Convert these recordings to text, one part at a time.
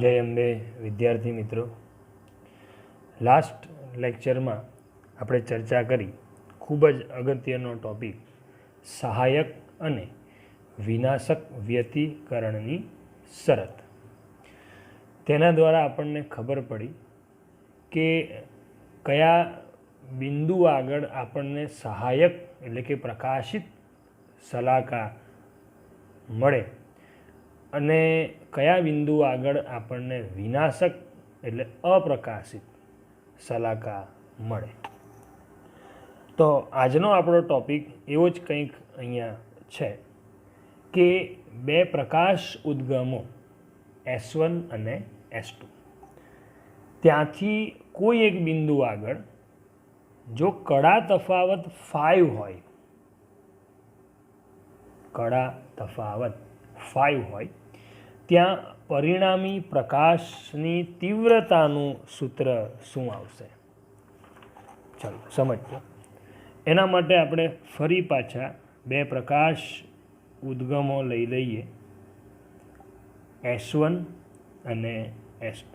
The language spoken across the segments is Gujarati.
જય અંબે વિદ્યાર્થી મિત્રો, લાસ્ટ લેક્ચરમાં આપણે ચર્ચા કરી ખૂબ જ અગત્યનો ટૉપિક સહાયક અને વિનાશક વ્યતિકરણની શરત. તેના દ્વારા આપણને ખબર પડી કે કયા બિંદુ આગળ આપણને સહાયક એટલે કે પ્રકાશિત શલાકા મળે અને કયા બિંદુ આગળ આપણને વિનાશક એટલે અપ્રકાશિત શલાકા મળે. તો આજનો આપણો ટૉપિક એવો જ કંઈક અહીંયા છે કે બે પ્રકાશ ઉદ્ગમો S1 અને S2, ત્યાંથી કોઈ એક બિંદુ આગળ જો કડા તફાવત 5 હોય, કડા તફાવત 5 હોય, ત્યાં પરિણામી પ્રકાશની તીવ્રતાનું સૂત્ર શું આવશે? ચાલો સમજો. એના માટે આપણે ફરી પાછા બે પ્રકાશ ઉદ્ગમો લઈ લઈએ, S1 અને S2.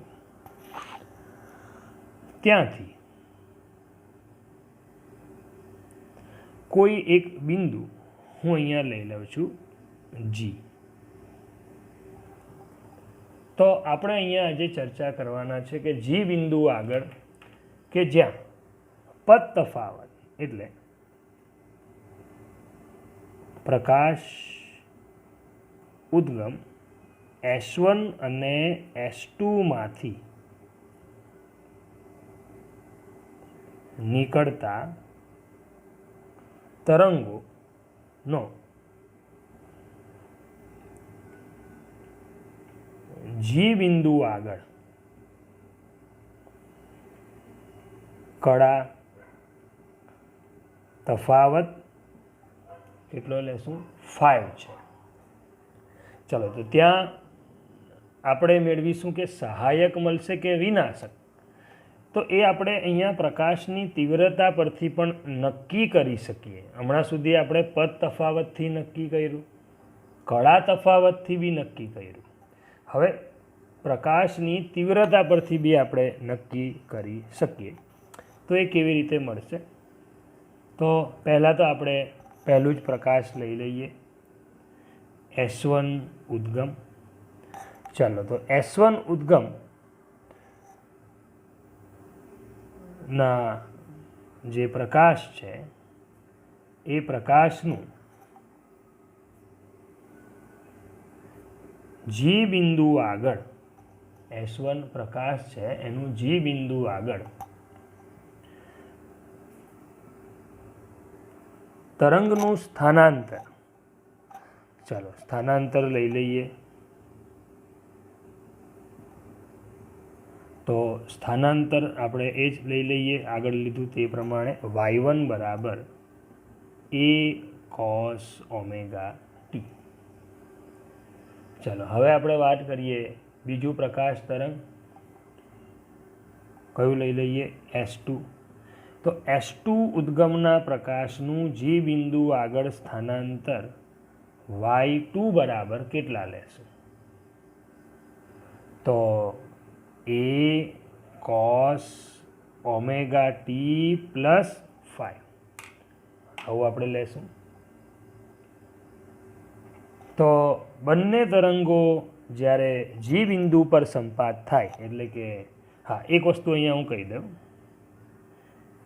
ત્યાંથી કોઈ એક બિંદુ હું અહીંયા લઈ લઉં છું G. તો આપણે અહીંયા આજે ચર્ચા કરવાના છે કે G બિંદુ આગળ કે જ્યાં પદ તફાવત એટલે પ્રકાશ ઉદ્ગમ S1 અને S2 માંથી નીકળતા તરંગોનો G બિંદુ આગળ કડા તફાવત કેટલો લેશું? 5 છે. ચાલો, તો ત્યાં આપણે મેળવીશું કે સહાયક મળશે કે વિનાશક. તો એ આપણે અહીંયા પ્રકાશની તીવ્રતા પરથી પણ નક્કી કરી શકીએ. હમણાં સુધી આપણે પદ તફાવતથી નક્કી કર્યું, કડા તફાવતથી બી નક્કી કર્યું. હવે પ્રકાશની તીવ્રતા પરથી બી આપણે નક્કી કરી શકીએ. તો એ કેવી રીતે મળશે? તો પહેલાં તો આપણે પહેલું જ પ્રકાશ લઈ લઈએ, S1 ઉદ્ગમ. ચાલો, તો S1 ઉદ્ગમ ના જે પ્રકાશ છે એ પ્રકાશનું G બિંદુ આગળ, S1 પ્રકાશ છે એનું G બિંદુ આગળ તરંગનું સ્થાનાંતર. ચાલો સ્થાનાંતર લઈ લઈએ. તો સ્થાનાંતર આપણે એ જ લઈ લઈએ આગળ લીધું તે પ્રમાણે, y1 બરાબર a cos ઓમેગા t. ચાલો હવે આપણે વાત કરીએ બીજું પ્રકાશ તરંગ, કયું લઈ લઈએ? S2. તો S2 ઉદ્ગમના પ્રકાશનું G બિંદુ આગળ સ્થાનાંતર y2 બરાબર કેટલા લેશું? તો a cos omega t plus 5 આવું આપણે લેશું. તો બંને તરંગો જ્યારે G બિંદુ પર સંપાત થાય એટલે કે હા, એક વસ્તુ અહીંયા હું કહી દઉં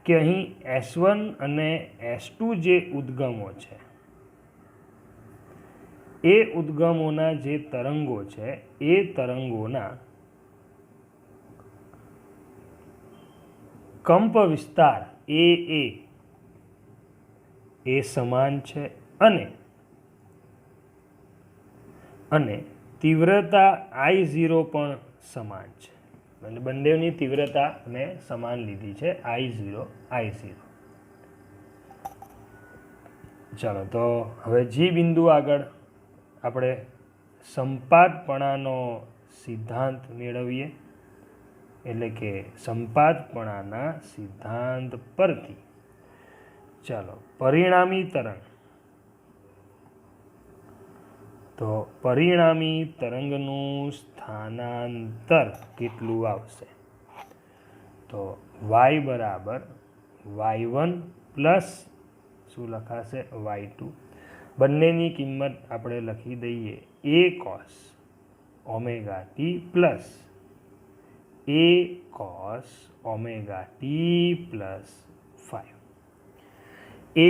કે અહીં S1 અને S2 જે ઉદ્ગમો છે એ ઉદ્ગમોના જે તરંગો છે એ તરંગોના કંપ વિસ્તાર એ સમાન છે અને તીવ્રતા I0 પણ સમાન છે. એટલે બંનેની તીવ્રતા મેં સમાન લીધી છે, I0. ચાલો, તો હવે G બિંદુ આગળ આપણે સંપાતપણાનો સિદ્ધાંત મેળવીએ. એટલે કે સંપાતપણાના સિદ્ધાંત પરથી ચાલો પરિણામી તરંગ તો પરિણામી તરંગનું સ્થાનાંતર કેટલું આવશે? તો y બરાબર y1 પ્લસ શું લખાશે? y2. બંનેની કિંમત આપણે લખી દઈએ a cos omega t plus a cos omega t plus 5. એ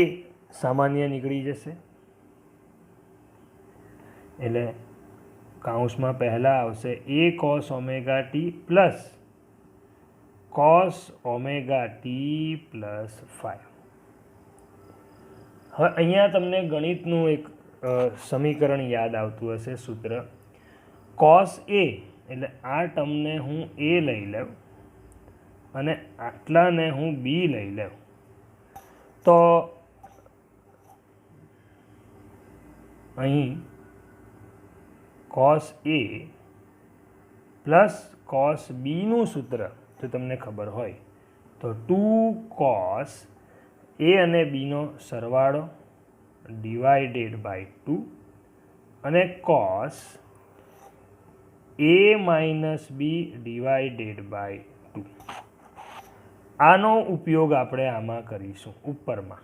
સામાન્ય નીકળી જશે એટલે કાઉન્સમાં પહેલાં આવશે a cos omega t plus cos omega t plus 5. હવે અહીંયા તમને ગણિતનું એક સમીકરણ યાદ આવતું હશે, સૂત્ર cos a એટલે આ ટર્મને હું a લઈ લઉં અને આટલાને હું b લઈ લઉં તો અહીં cos a plus cos b નું સૂત્ર જો તમને ખબર હોય તો 2 cos a અને b નો સરવાળો ડિવાઇડેડ બાય 2 અને cos a minus b divided by 2. આનો ઉપયોગ આપણે આમાં કરીશું ઉપરમાં.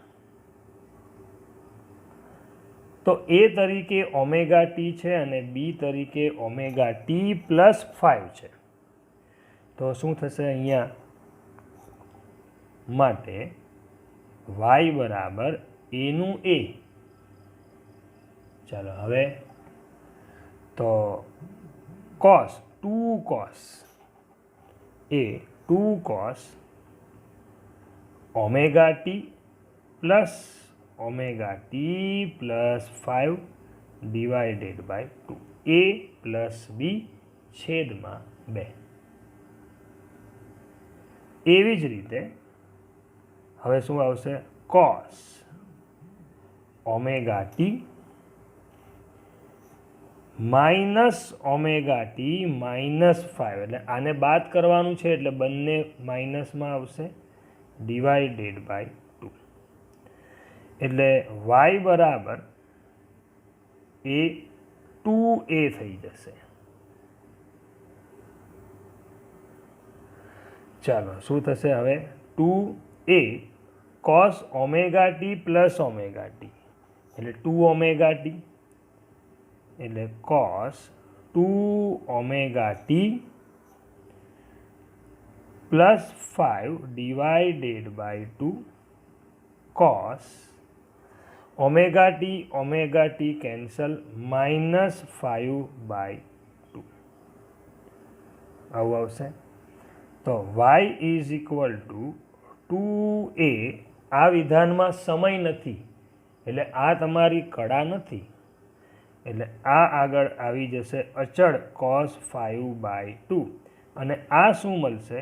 તો a તરીકે ઓમેગા ટી છે અને b તરીકે ઓમેગા ટી પ્લસ 5 છે. તો શું થશે અહીંયા માટે y બરાબર a નું a. ચાલો હવે તો cos 2 cos a 2 cos omega t plus omega t plus 5 divided by 2 a plus b છેદમાં 2. એવી જ રીતે હવે શું આવશે? cos omega T minus omega T minus 5 એટલે આને બાદ કરવાનું છે એટલે બંને માઇનસમાં આવશે ડિવાઇડેડ બાય 2. એટલે y બરાબર એ 2a થઈ જશે. ચાલો શું થશે હવે? 2a cos omega t plus omega t એટલે 2 ઓમેગા ટી એટલે cos 2 omega t plus 5 divided by 2 cos omega t cancel minus 5 by 2 આવું આવશે. તો y is equal to 2a. આ વિધાનમાં સમય નથી એટલે આ તમારી કડા નથી એટલે આ આગળ આવી જશે અચળ cos 5 બાય 2 અને આ શું મળશે?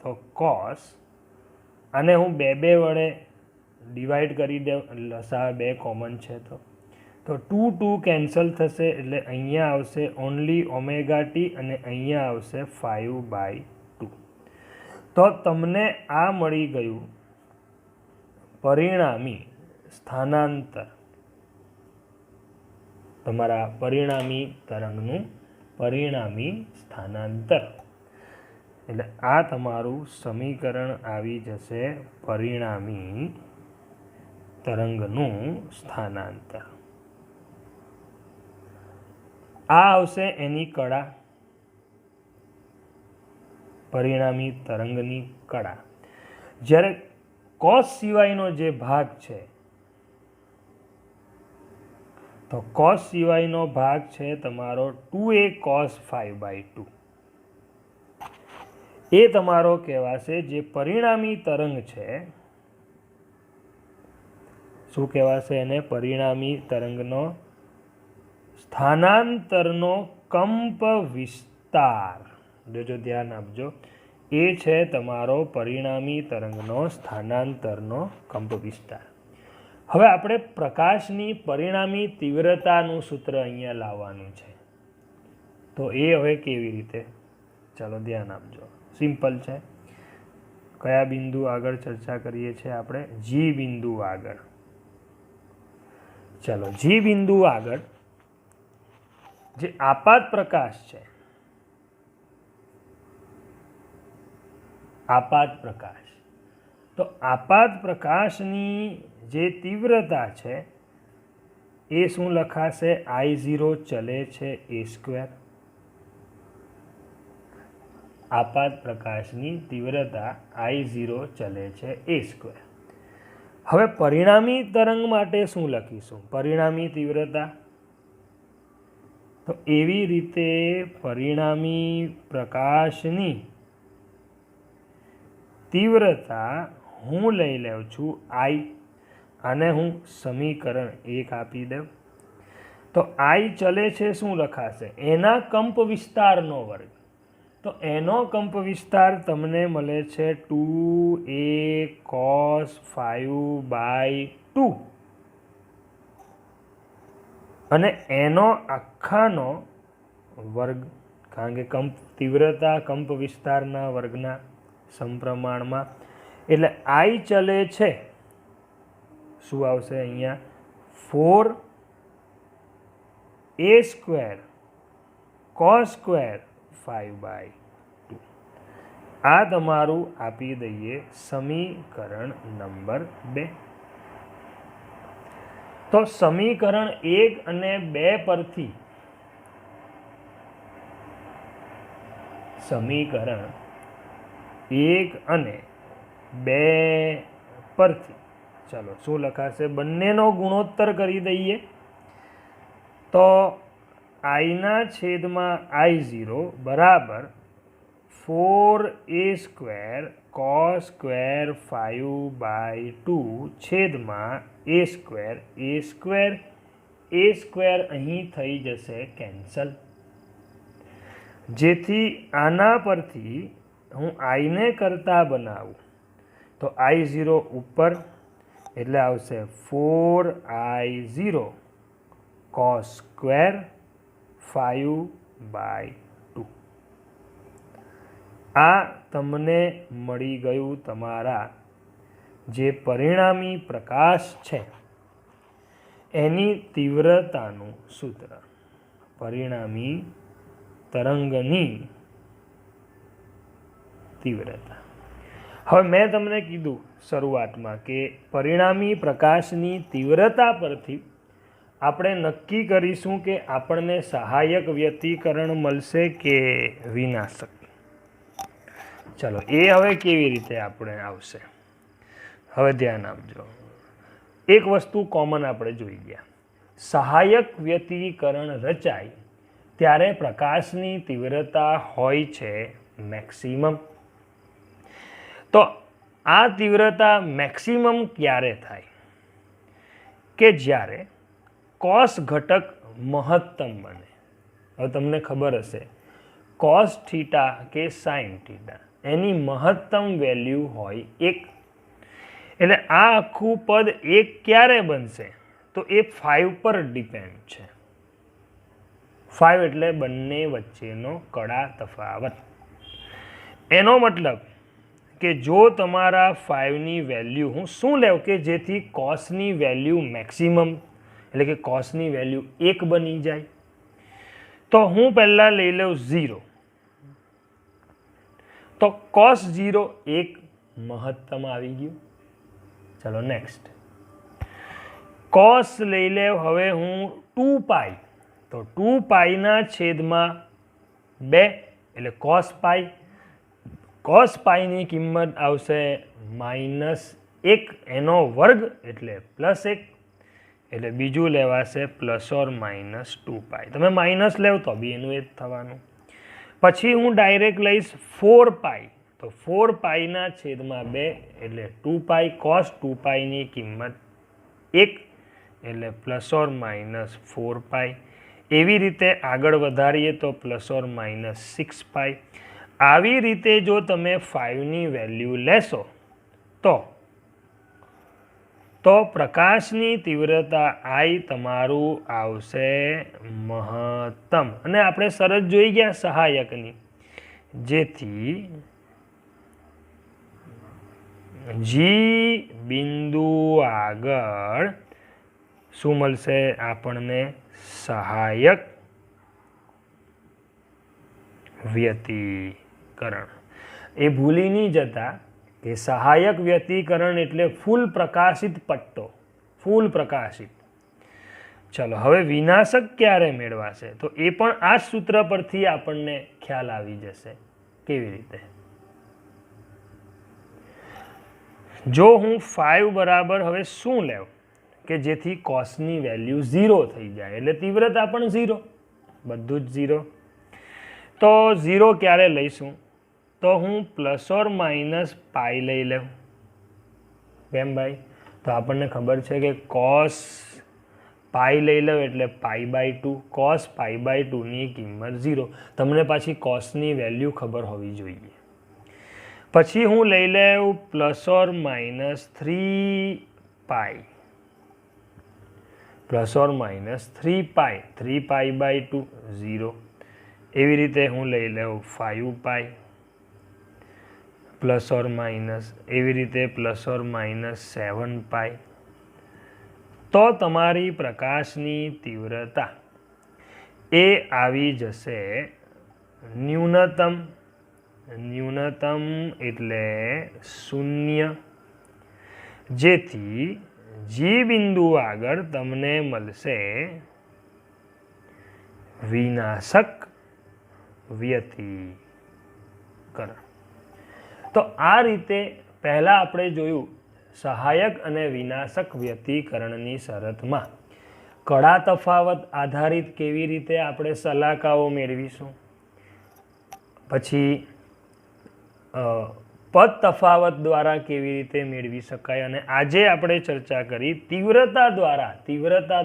તો cos આને હું 2 વડે ડિવાઈડ કરી દઉં, લસા 2 કોમન છે તો 2 કેન્સલ થશે એટલે અહીંયા આવશે ઓનલી ઓમેગા ટી અને અહીંયા આવશે 5 બાય 2. તો તમને આ મળી ગયું પરિણામી સ્થાનાંતર, તમારા પરિણામી તરંગનું પરિણામી સ્થાનાંતર. એટલે આ તમારું સમીકરણ આવી જશે પરિણામી તરંગનું સ્થાનાંતર. આ આવશે એની કડા, પરિણામી તરંગની કડા. જ્યારે cos સિવાયનો જે ભાગ છે તો cos સિવાયનો ભાગ છે તમારો 2a cos 5 બાય 2. એ તમારો કહેવાશે જે પરિણામી તરંગ છે. શું કહેવાશે એને? પરિણામી તરંગનો સ્થાનાંતરનો કંપ વિસ્તાર. જો ધ્યાન આપજો, એ છે તમારો પરિણામી તરંગનો સ્થાનાંતરનો કંપ વિસ્તાર. હવે આપણે પ્રકાશની પરિણામી તીવ્રતાનું સૂત્ર અહીંયા લાવવાનું છે. તો એ હવે કેવી રીતે? ચાલો ધ્યાન આપજો. સિમ્પલ છે. કયા બિંદુ આગળ ચર્ચા કરીએ છીએ આપણે? જી બિંદુ આગળ. ચાલો જી બિંદુ આગળ જે આપાત પ્રકાશ છે, આપાત પ્રકાશ, તો આપાત પ્રકાશની જે તીવ્રતા છે એ શું લખાશે? I0 ચલે છે a². આપાત પ્રકાશની તીવ્રતા I0 ચલે છે a². હવે પરિણામી તરંગ માટે શું લખીશું? પરિણામી તીવ્રતા, તો એવી રીતે પરિણામી પ્રકાશની તીવ્રતા હું લઈ લઉં છું I, આને હું સમીકરણ 1 આપી દઉં. તો I ચલે છે શું લખાશે? એના કંપ વિસ્તારનો વર્ગ. તો એનો કંપ વિસ્તાર તમને મળે છે 2a cos 5/2 અને એનો આખાનો વર્ગ, કારણ કે કંપ તીવ્રતા કંપ વિસ્તારના વર્ગના સમપ્રમાણમાં. એટલે I ચલે છે શું આવશે અહીંયા? 4a² cos² 5/2. આ તમારું આપી દઈએ સમીકરણ નંબર 2. તો સમીકરણ 1 અને 2 પરથી સમીકરણ 1 અને 2 પરથી ચાલો શું લખાશે? બંનેનો ગુણોત્તર કરી દઈએ. તો I/I0 બરાબર 4a² cos² 5/2 છેદમાં a². અહીં થઈ જશે કેન્સલ, જેથી આના પરથી હું I ને કરતા બનાવું તો I0 ઉપર, એટલે આવશે 4I0 cos² 5/2. આ તમને મળી ગયું તમારા જે પરિણામી પ્રકાશ છે એની તીવ્રતાનું સૂત્ર, પરિણામી તરંગની તીવ્રતા. હવે મેં તમને કીધું શરૂઆતમાં કે પરિણામી પ્રકાશની તીવ્રતા પરથી આપણે નક્કી કરીશું કે આપણને સહાયક વ્યતિકરણ મળશે કે વિનાશક. ચલો એ હવે કેવી રીતે આપણે આવશે? હવે ધ્યાન આપજો. એક વસ્તુ કોમન આપણે જોઈ ગયા, સહાયક વ્યતિકરણ રચાય ત્યારે પ્રકાશની તીવ્રતા હોય છે મેક્સિમમ. તો આ તીવ્રતા મેક્સિમમ ક્યારે થાય? કે જ્યારે કોસ ઘટક મહત્તમ બને. હવે તમને ખબર હશે કોસ થીટા કે સાઇન થીટા એની મહત્તમ વેલ્યુ હોય 1. એટલે આ આખું પદ 1 ક્યારે બનશે? તો એ 5 પર ડિપેન્ડ છે. 5 એટલે બંને વચ્ચેનો કડા તફાવત. એનો મતલબ કે જો તમારા 5ની વેલ્યુ હું શું લેવું કે જેથી કોસની વેલ્યુ મેક્સિમમ, એટલે કે કોસની વેલ્યુ 1 બની જાય, તો હું પહેલાં લઈ લઉં 0. તો cos 0 1 મહત્તમ આવી ગયું. ચલો નેક્સ્ટ cos લઈ લેવ હવે હું 2π, તો 2πના છેદમાં 2 એટલે cos π. cos πની કિંમત આવશે -1, એનો વર્ગ એટલે +1, એટલે બીજું લેવાશે ±2π. તમે માઇનસ લેવ તો બી એનું એ જ થવાનું. પછી હું ડાયરેક્ટ લઈશ 4π, તો 4πના છેદમાં 2 એટલે 2π. cos 2πની કિંમત 1 એટલે ±4π. એવી રીતે આગળ વધારીએ તો ±6π. આવી રીતે જો તમે 5ની વેલ્યુ લેશો તો પ્રકાશની તીવ્રતા I તમારું આવશે મહત્તમ. અને આપણે શરત જોઈ ગયા સહાયકની, જેથી G બિંદુ આગળ શું મળશે આપણને? સહાયક વ્યતિકરણ. એ ભૂલી નહીં જતા કે સહાયક વ્યતિકરણ એટલે ફૂલ પ્રકાશિત પટ્ટો, ફૂલ પ્રકાશિત. ચલો હવે વિનાશક ક્યારે મેળવાશે? તો એ પણ આ સૂત્ર પરથી આપણને ખ્યાલ આવી જશે. કેવી રીતે? જો હું 5 બરાબર હવે શું લેવું કે જેથી કોસની વેલ્યુ 0 થઈ જાય, એટલે તીવ્રતા પણ 0, બધું જ 0. તો 0 ક્યારે લઈશું? તો હું ±π લઈ લઉં. કેમ ભાઈ? તો આપણને ખબર છે કે cos પાઈ લઈ લઉં એટલે π/2, cos π/2 ની કિંમત 0. તમને પાછી કોસની વેલ્યુ ખબર હોવી જોઈએ. પછી હું લઈ લઉં ±3π, 3π/2 0. એવી રીતે હું લઈ લઉં 5π એવી રીતે ±7π. તો તમારી પ્રકાશની તીવ્રતા એ આવી જશે ન્યૂનતમ. ન્યૂનતમ એટલે 0, જેથી જી બિંદુ આગળ તમને મળશે વિનાશક વ્યતિકરણ. તો આ રીતે પહેલાં આપણે જોયું સહાયક અને વિનાશક વ્યતિકરણની શરતમાં કડા તફાવત આધારિત કેવી રીતે આપણે સલાકાઓ મેળવીશું, પછી પદ તફાવત દ્વારા કેવી રીતે મેળવી શકાય, અને આજે આપણે ચર્ચા કરી તીવ્રતા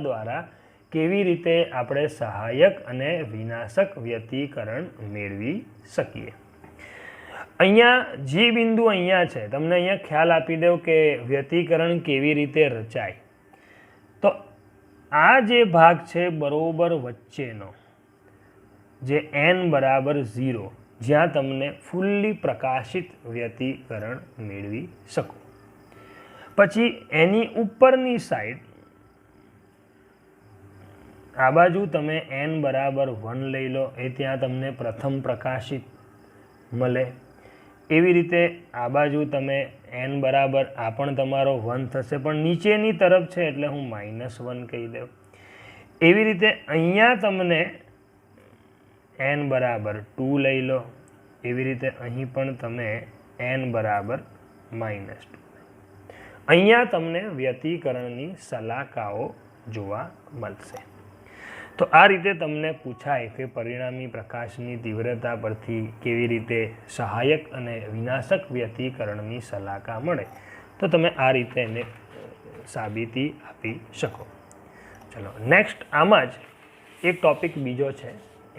દ્વારા કેવી રીતે આપણે સહાયક અને વિનાશક વ્યતિકરણ મેળવી શકીએ. અહીંયા જી બિંદુ અહીંયા છે, તમને અહીંયા ખ્યાલ આપી દઉં કે વ્યતિકરણ કેવી રીતે રચાય. તો આ જે ભાગ છે બરોબર વચ્ચેનો, જે n બરાબર 0, જ્યાં તમને ફૂલ્લી પ્રકાશિત વ્યતિકરણ મેળવી શકો. પછી એની ઉપરની સાઈડ આ બાજુ તમે n બરાબર 1 લઈ લો, એ ત્યાં તમને પ્રથમ પ્રકાશિત મળે. એવી રીતે આ બાજુ તમે n બરાબર, આ પણ તમારો 1 થશે, પણ નીચેની તરફ છે એટલે હું -1 કહી દઉં. એવી રીતે અહીંયા તમને n બરાબર 2 લઈ લો. એવી રીતે અહીં પણ તમે n બરાબર -2. અહીંયા તમને વ્યતિકરણની સલાકાઓ જોવા મળશે. તો આ રીતે તમને પૂછાય કે પરિણામી પ્રકાશની તીવ્રતા પરથી કેવી રીતે સહાયક અને વિનાશક વ્યતિકરણની સલાકા મળે, તો તમે આ રીતે એને સાબિતી આપી શકો. ચલો નેક્સ્ટ આમાં જ એક ટોપિક બીજો છે,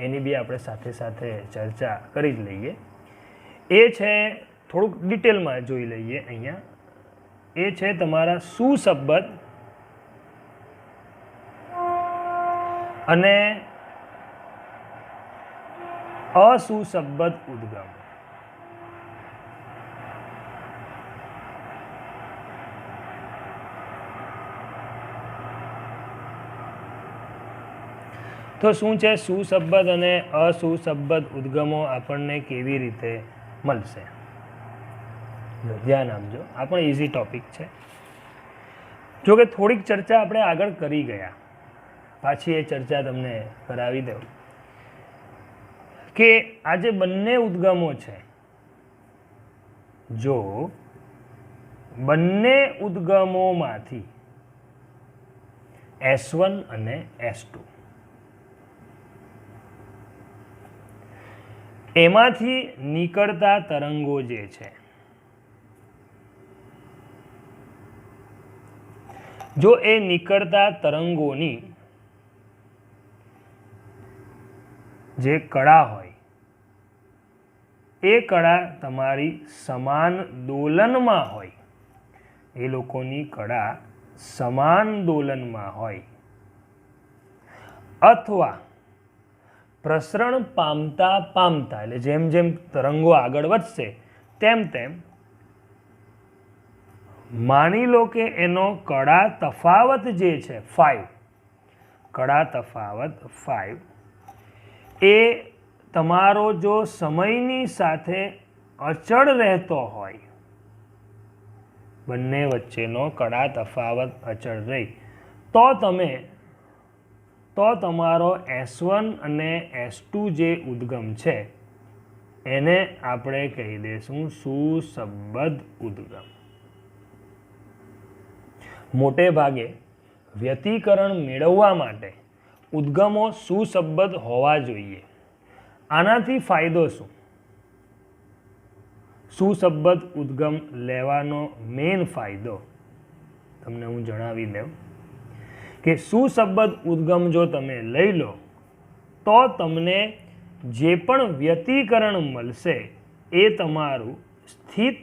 એની બી આપણે સાથે સાથે ચર્ચા કરી જ લઈએ. એ છે થોડુંક ડિટેલમાં જોઈ લઈએ. અહીંયા એ છે તમારા સુસંબદ્ધ અને અસુસંબદ્ધ ઉદ્ગમ. તો શું છે સુસંબદ્ધ અને અસુસંબદ્ધ ઉદ્ગમો આપણને કેવી રીતે મળશે? ધ્યાન આપજો, આ પણ ઇઝી ટોપિક છે. જો કે થોડીક ચર્ચા આપણે આગળ કરી ગયા, પાછી એ ચર્ચા તમને કરાવી દઉં કે આ જે બંને ઉદ્ગમો છે, જો બંને ઉદ્ગમોમાંથી S1 અને S2 એમાંથી નીકળતા તરંગો જે છે, જો એ નીકળતા તરંગોની જે કળા હોય, એ કળા તમારી સમાન દોલનમાં હોય, એ લોકોની કળા સમાન દોલનમાં હોય, અથવા પ્રસરણ પામતા પામતા, એટલે જેમ જેમ તરંગો આગળ વધશે તેમ તેમ માની લો કે એનો કળા તફાવત જે છે 5, કળા તફાવત 5, એ તમારો જો સમયની સાથે અચળ રહેતો હોય, બંને વચ્ચેનો કડા તફાવત અચળ રહી, તો તમારો S1 અને S2 જે ઉદ્ગમ છે એને આપણે કહી દઈશું સુસંબદ્ધ ઉદ્ગમ. મોટે ભાગે વ્યતિકરણ મેળવવા માટે ઉદ્ગમો સુસંબદ્ધ હોવા જોઈએ. આનાથી ફાયદો શું? સુસંબદ્ધ ઉદ્ગમ લેવાનો મેઇન ફાયદો તમને હું જણાવી દઉં કે સુસંબદ્ધ ઉદ્ગમ જો તમે લઈ લો તો તમને જે પણ વ્યતિકરણ મળશે એ તમારું સ્થિત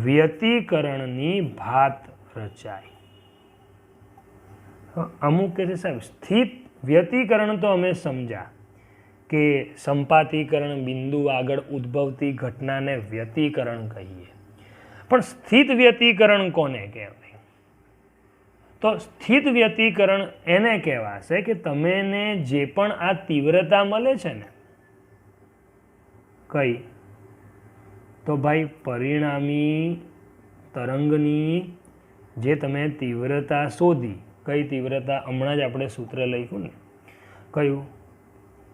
વ્યતિકરણની ભાત રચાય. અમુક કે છે સાહેબ સ્થિત વ્યતિકરણ તો અમે સમજ્યા કે સંપાતીકરણ બિંદુ આગળ ઉદ્ભવતી ઘટનાને વ્યતિકરણ કહીએ, પણ સ્થિત વ્યતિકરણ કોને કહેવાય? તો સ્થિત વ્યતિકરણ એને કહેવાશે કે તમને જે પણ આ તીવ્રતા મળે છે ને, કઈ? તો ભાઈ પરિણામી તરંગની જે તમે તીવ્રતા શોધી, કઈ તીવ્રતા? હમણાં જ આપણે સૂત્ર લખ્યું ને, કયું?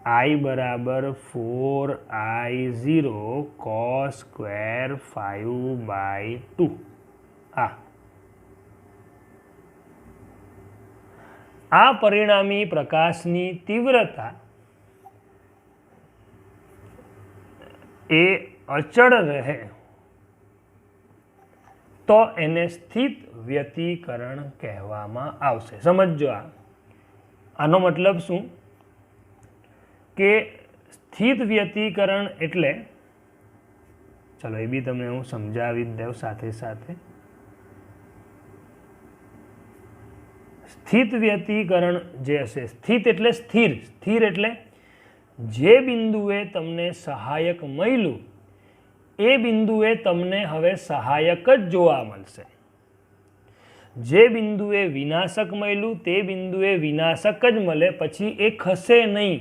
I બરાબર 4I0 cos સ્ક્વેર 5/2. આ પરિણામી પ્રકાશની તીવ્રતા એ અચળ રહે તો એને સ્થિત વ્યતિકરણ કહેવામાં આવશે. સમજો, આનો મતલબ શું કે સ્થિત વ્યતિકરણ એટલે, ચલો એ બી તમને હું સમજાવી જ દઉં સાથે સાથે. સ્થિત વ્યતિકરણ જે હશે, સ્થિત એટલે સ્થિર, સ્થિર એટલે જે બિંદુએ તમને સહાયક મળ્યું એ બિંદુએ તમને હવે સહાયક જ જોવા મળશે. જે બિંદુએ વિનાશક મળ્યું તે બિંદુએ વિનાશક જ મળે, પછી એ ખસે નહીં.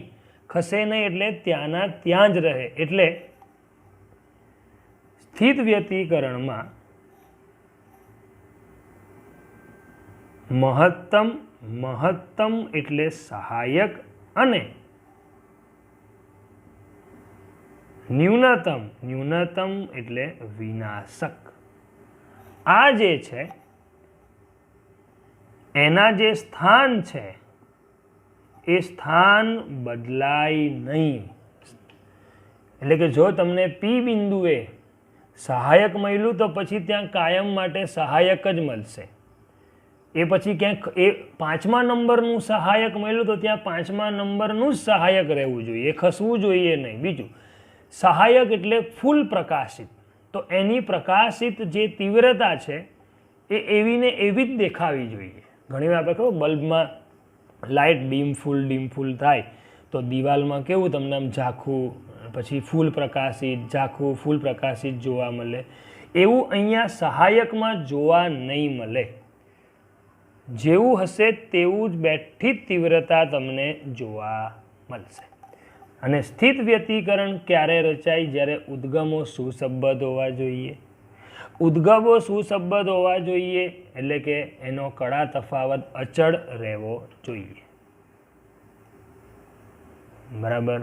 ખસે નહીં એટલે ત્યાંના ત્યાં જ રહે. એટલે સ્થિત વ્યતિકરણમાં મહત્તમ એટલે સહાયક અને ન્યૂનતમ એટલે વિનાશક. આ જે છે એના જે સ્થાન છે એ સ્થાન બદલાય નહીં. એટલે કે જો તમને પી બિંદુએ સહાયક મળ્યું તો પછી ત્યાં કાયમ માટે સહાયક જ મળશે. એ પછી ક્યાંક એ 5મા નંબરનું સહાયક મળ્યું તો ત્યાં 5મા નંબરનું જ સહાયક રહેવું જોઈએ, ખસવું જોઈએ નહીં. બીજું, સહાયક એટલે ફૂલ પ્રકાશિત, તો એની પ્રકાશિત જે તીવ્રતા છે એ એવી ને એવી જ દેખાવી જોઈએ. ઘણીવાર આપણે ખબર બલ્બમાં લાઇટ ડીમ ફૂલ થાય તો દિવાલમાં કેવું તમને આમ ઝાંખું, પછી ફૂલ પ્રકાશિત, ઝાંખું, ફૂલ પ્રકાશિત જોવા મળે. એવું અહીંયા સહાયકમાં જોવા નહીં મળે. જેવું હશે તેવું જ બેઠી જ તીવ્રતા તમને જોવા મળશે. અને સ્થિત વ્યતિકરણ ક્યારે રચાય? જ્યારે ઉદ્ગમો સુસંબદ્ધ હોવા જોઈએ. ઉદ્ગમો સુસંબદ્ધ હોવા જોઈએ એટલે કે એનો કડા તફાવત અચળ રહેવો જોઈએ. બરાબર?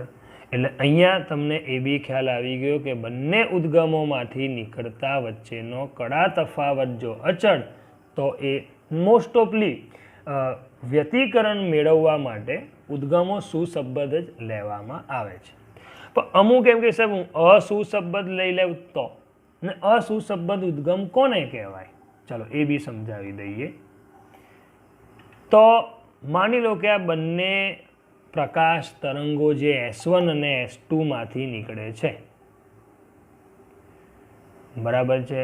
એટલે અહીંયા તમને એ બી ખ્યાલ આવી ગયો કે બંને ઉદ્ગમોમાંથી નીકળતા વચ્ચેનો કડા તફાવત જો અચળ, તો એ મોસ્ટ ઓફલી વ્યતિકરણ મેળવવા માટે ઉદ્ગમો સુસંબદ્ધ જ લેવામાં આવે છે. પણ અમુક એમ કે સાહેબ હું અસુસંબદ્ધ લઈ લઉં તો, ને અસુસંબદ્ધ ઉદ્ગમ કોને કહેવાય? ચાલો એ બી સમજાવી દઈએ. તો માની લો કે આ બંને પ્રકાશ તરંગો જે S1 અને S2 માંથી નીકળે છે, બરાબર છે,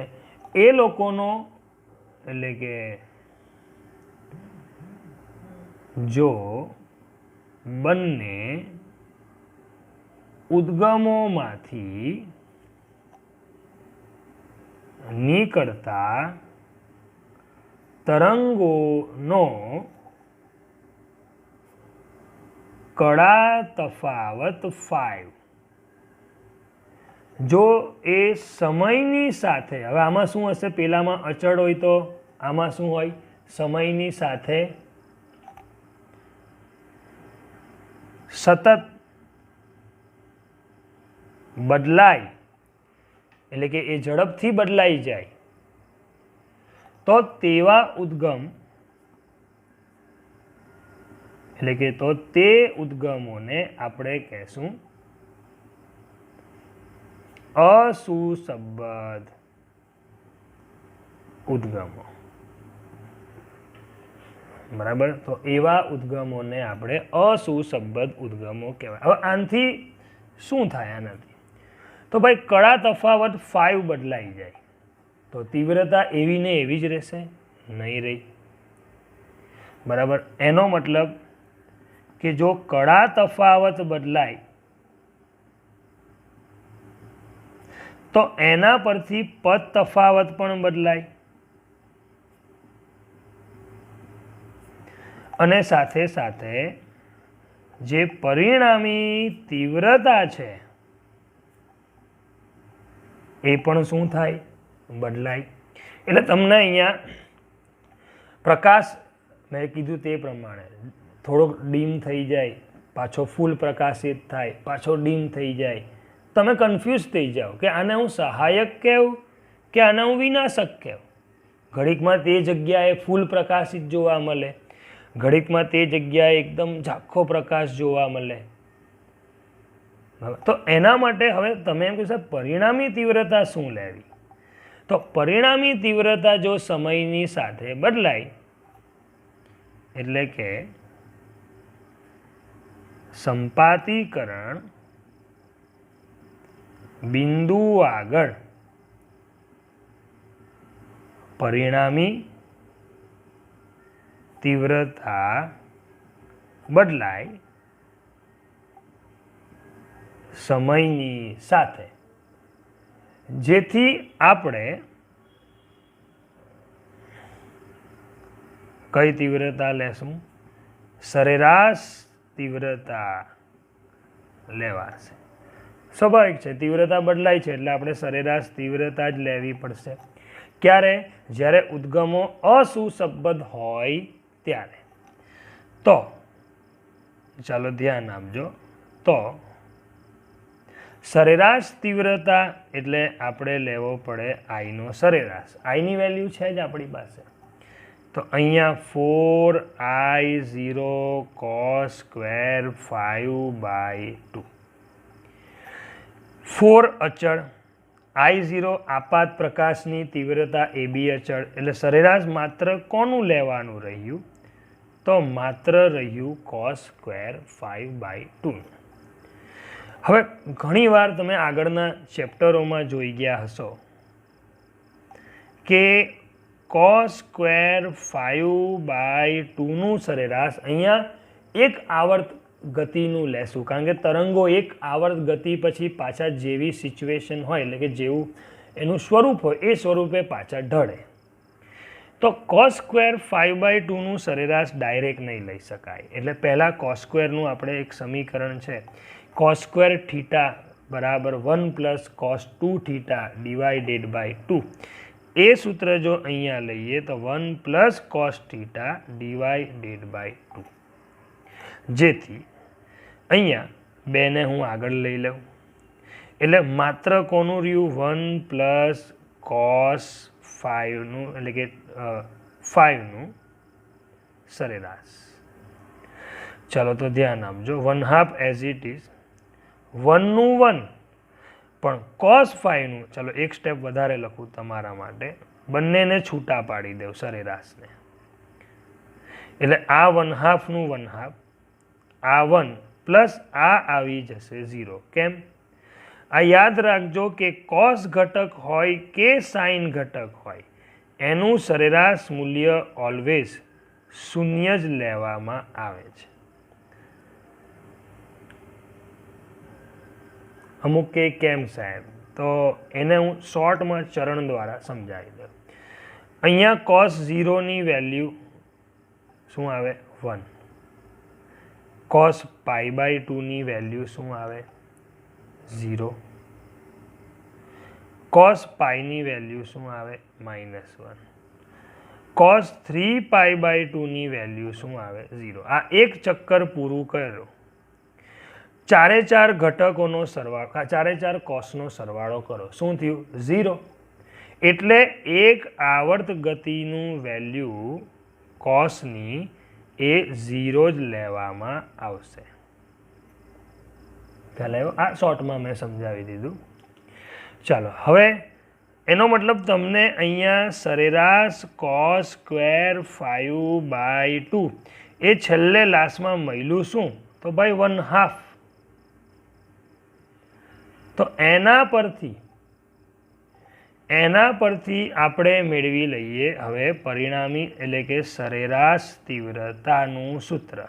એ લોકોનો એટલે કે જો બંને ઉદ્ગમોમાંથી નીકળતા તરંગોનો કડા તફાવત 5 જો એ સમયની સાથે, હવે આમાં શું હશે, પેલામાં અચળ હોય તો આમાં શું હોય, સમયની સાથે સતત બદલાય, એટલે કે એ ઝડપથી બદલાઈ જાય, તો તેવા ઉદ્ગમ, એટલે કે તો તે ઉદ્ગમોને આપણે કહેશું અસુસંબદ્ધ ઉદ્ગમો. બરાબર, તો એવા ઉદ્ગમોને આપણે અસુસંબદ્ધ ઉદ્ગમો કહેવાય. હવે આનાથી શું થાય? આનાથી તો ભાઈ કડા તફાવત 5 બદલાઈ જાય તો તીવ્રતા એવી ને એવી જ રહેશે? નહીં રહી. બરાબર, એનો મતલબ કે જો કડા તફાવત બદલાય તો એના પરથી પદ તફાવત પણ બદલાય, અને સાથે સાથે જે પરિણામી તીવ્રતા છે એ પણ શું થાય? બદલાય. એટલે તમને અહીંયા પ્રકાશ મેં કીધું તે પ્રમાણે થોડોક ડીમ થઈ જાય, પાછો ફૂલ પ્રકાશિત થાય, પાછો ડીમ થઈ જાય, તમે કન્ફ્યુઝ થઈ જાઓ કે આને હું સહાયક કહેવું કે આને હું વિનાશક કહેવું. ઘડીકમાં તે જગ્યાએ ફૂલ પ્રકાશિત જોવા મળે, ઘડીકમાં તે જગ્યાએ એકદમ ઝાંખો પ્રકાશ જોવા મળે. તો એના માટે હવે તમે એમ કહેશો પરિણામી તીવ્રતા શું લેવી? તો પરિણામી તીવ્રતા જો સમયની સાથે બદલાય, એટલે કે સંપાતીકરણ બિંદુ આગળ પરિણામી તીવ્રતા બદલાય સમયની સાથે, જેથી આપણે કઈ તીવ્રતા લેશું? સરેરાશ તીવ્રતા લેવાશે. સ્વાભાવિક છે, તીવ્રતા બદલાય છે એટલે આપણે સરેરાશ તીવ્રતા જ લેવી પડશે. ક્યારે? જ્યારે ઉદ્ગમો અસુસંબદ્ધ હોય ત્યારે. તો ચાલો ધ્યાન આપજો. તો સરેરાશ તીવ્રતા એટલે આપણે લેવો પડે આઈનો સરેરાશ. આઈની વેલ્યુ છે જ આપણી પાસે, તો અહીંયા 4I0 cos square 5/2. 4 અચળ, I0 આપાત પ્રકાશની તીવ્રતા AB અચળ, એટલે સરેરાશ માત્ર કોનું લેવાનું રહ્યું? તો માત્ર રહ્યું cos square 5/2. હવે ઘણીવાર તમે આગળના ચેપ્ટરોમાં જોઈ ગયા હશો કે cos square 5/2નું સરેરાશ અહીંયા એક આવર્ત ગતિનું લેશું, કારણ કે તરંગો એક આવર્ત ગતિ પછી પાછા જેવી સિચ્યુએશન હોય, એટલે કે જેવું એનું સ્વરૂપ હોય એ સ્વરૂપે પાછા ઢળે. તો cos square 5/2નું સરેરાશ ડાયરેક્ટ નહીં લઈ શકાય. એટલે પહેલાં cos squareનું આપણે એક સમીકરણ છે, cos square થીટા બરાબર 1 + cos 2 થીટા / 2. એ સૂત્ર જો અહીંયા લઈએ તો 1 + cos થીટા / 2. જેથી અહીંયા 2 ને હું આગળ લઈ લઉં, એટલે માત્ર કોનું રહ્યું? 1 + cos 5નું, એટલે કે 5નું સરેરાશ. ચાલો તો ધ્યાન આપજો. 1/2 એઝ ઇટ ઇઝ, 1નું 1 પણ cos 5નું, ચાલો એક સ્ટેપ વધારે લખું તમારા માટે, બંનેને છૂટા પાડી દઉં સરેરાશને. એટલે આ 1/2નું 1/2, આ 1 પ્લસ આ આવી જશે 0. કેમ? આ યાદ રાખજો કે cos ઘટક હોય કે sin ઘટક હોય, એનું સરેરાશ મૂલ્ય ઓલવેઝ 0 જ લેવામાં આવે છે. અમુક કે કેમ સાહેબ? તો એને હું શોર્ટમાં ચરણ દ્વારા સમજાવી દઉં. અહીંયા cos 0ની વેલ્યુ શું આવે? 1. cos π/2 ની વેલ્યુ શું આવે 0, cos π ની વેલ્યુ શું આવે -1, cos 3π/2 ની વેલ્યુ શું આવે 0. આ એક ચક્કર પૂરું કરો, ચારે ચાર ઘટકોનો સરવાળો, ચારે ચાર કોસનો સરવાળો કરો, શું થયું 0. એટલે એક આવર્ત ગતિનું વેલ્યુ કોસની એ 0 જ લેવામાં આવશે. ખ્યાલ આવ્યો? આ શોર્ટમાં મેં સમજાવી દીધું. ચાલો, હવે એનો મતલબ તમને અહીંયા સરેરાશ cos સ્ક્વેર 5/2 એ છેલ્લે લાસ્ટમાં મળ્યું શું? તો ભાઈ 1/2. તો એના પરથી આપણે મેળવી લઈએ હવે પરિણામી એટલે કે સરેરાશ તીવ્રતાનું સૂત્ર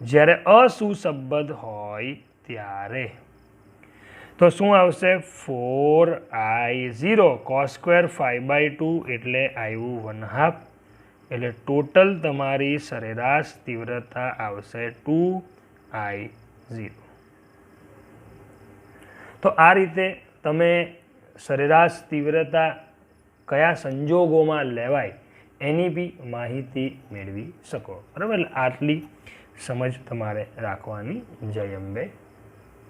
જ્યારે અસુસંબદ્ધ હોય ત્યારે. તો શું આવશે 4I0 cos સ્ક્વેર 5/2 એટલે આવ્યું 1/2, એટલે ટોટલ તમારી સરેરાશ તીવ્રતા આવશે 2I0. તો આ રીતે તમે સરેરાશ તીવ્રતા કયા સંજોગોમાં લેવાય એની બી માહિતી મેળવી શકો. બરાબર, એટલે આટલી સમજ તમારે રાખવાની. જય અંબે.